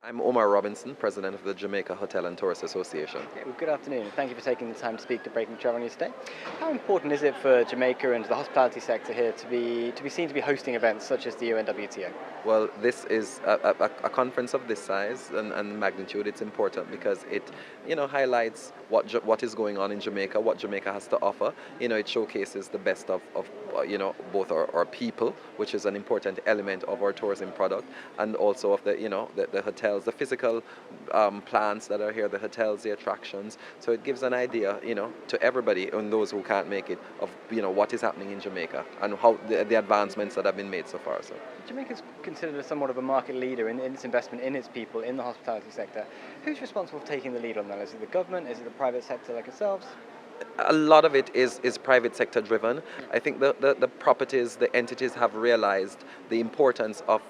I'm Omar Robinson, President of the Jamaica Hotel and Tourist Association. Okay, well, good afternoon, and thank you for taking the time to speak to Breaking Travel News today. How important is it for Jamaica and the hospitality sector here to be seen to be hosting events such as the UNWTO? Well, this is a conference of this size and magnitude. It's important because it, highlights what is going on in Jamaica, what Jamaica has to offer. It showcases the best of both our people, which is an important element of our tourism product, and also of the hotels, the physical plants that are here, the hotels, the attractions. So it gives an idea, to everybody and those who can't make it of what is happening in Jamaica and how the advancements that have been made so far. So Jamaica's considered as somewhat of a market leader in its investment in its people in the hospitality sector. Who's responsible for taking the lead on that? Is it the government? Is it the private sector like yourselves? a lot of it is private sector driven. I think the properties, the entities have realized the importance of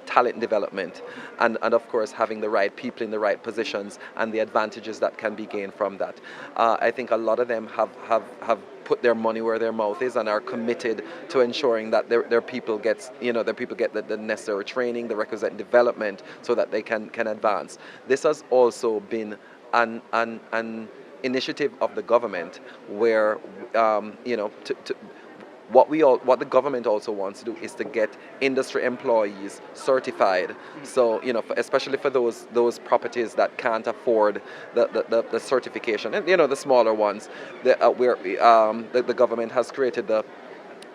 talent development and of course having the right people in the right positions and the advantages that can be gained from that. I think a lot of them have put their money where their mouth is and are committed to ensuring that their people get the necessary training, the requisite development so that they can advance. This has also been an initiative of the government where what the government also wants to do is to get industry employees certified. So especially for those properties that can't afford the certification, and the smaller ones, the government has created the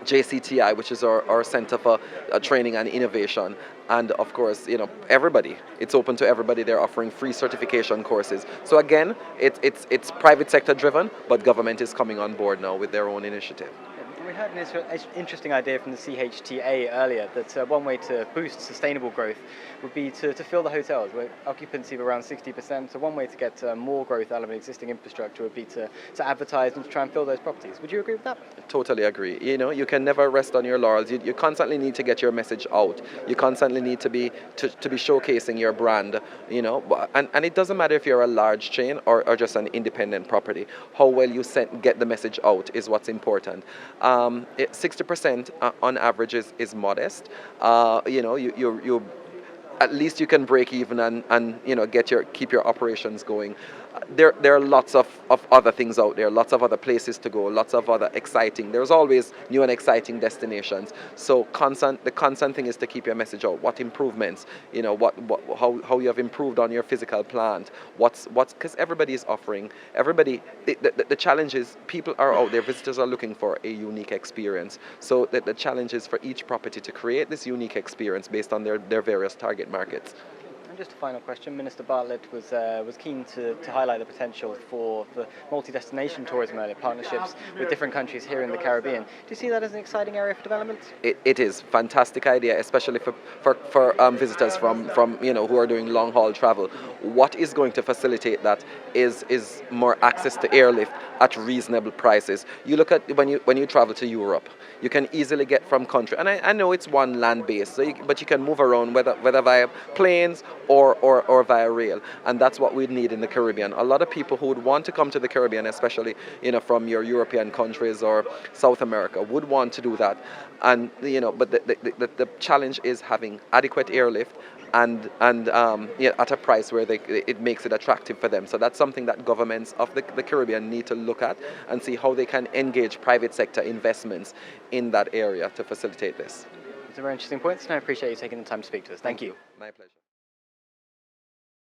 JCTI, which is our Center for Training and Innovation. And of course, everybody, it's open to everybody. They're offering free certification courses. So again, it's private sector driven, but government is coming on board now with their own initiative. We had an interesting idea from the JHTA earlier that one way to boost sustainable growth would be to fill the hotels with occupancy of around 60%. So one way to get more growth out of an existing infrastructure would be to advertise and to try and fill those properties. Would you agree with that? Totally agree. You can never rest on your laurels. You constantly need to get your message out. You constantly need to be showcasing your brand. And it doesn't matter if you're a large chain or just an independent property. How well you get the message out is what's important. 60% on average is modest. You at least you can break even and keep your operations going. There are lots of other things out there, lots of other places to go, lots of other exciting. There's always new and exciting destinations. So the constant thing is to keep your message out. What improvements, how you have improved on your physical plant. Because everybody is offering. The challenge is people are out there. Visitors are looking for a unique experience. So the challenge is for each property to create this unique experience based on their various target markets. And just a final question, Minister Bartlett was keen to highlight the potential for multi-destination tourism earlier, partnerships with different countries here in the Caribbean. Do you see that as an exciting area for development? It is fantastic idea, especially for visitors from who are doing long haul travel. What is going to facilitate that is more access to airlift at reasonable prices. You look at when you travel to Europe, you can easily get from country, and I know it's one land base, so but you can move around whether via planes or via rail, and that's what we need in the Caribbean. A lot of people who would want to come to the Caribbean, especially from your European countries or South America, would want to do that, and but the challenge is having adequate airlift and at a price where it makes it attractive for them. So that's something that governments of the Caribbean need to look at and see how they can engage private sector investments in that area to facilitate this. These are very interesting points, and I appreciate you taking the time to speak to us. Thank you. My pleasure.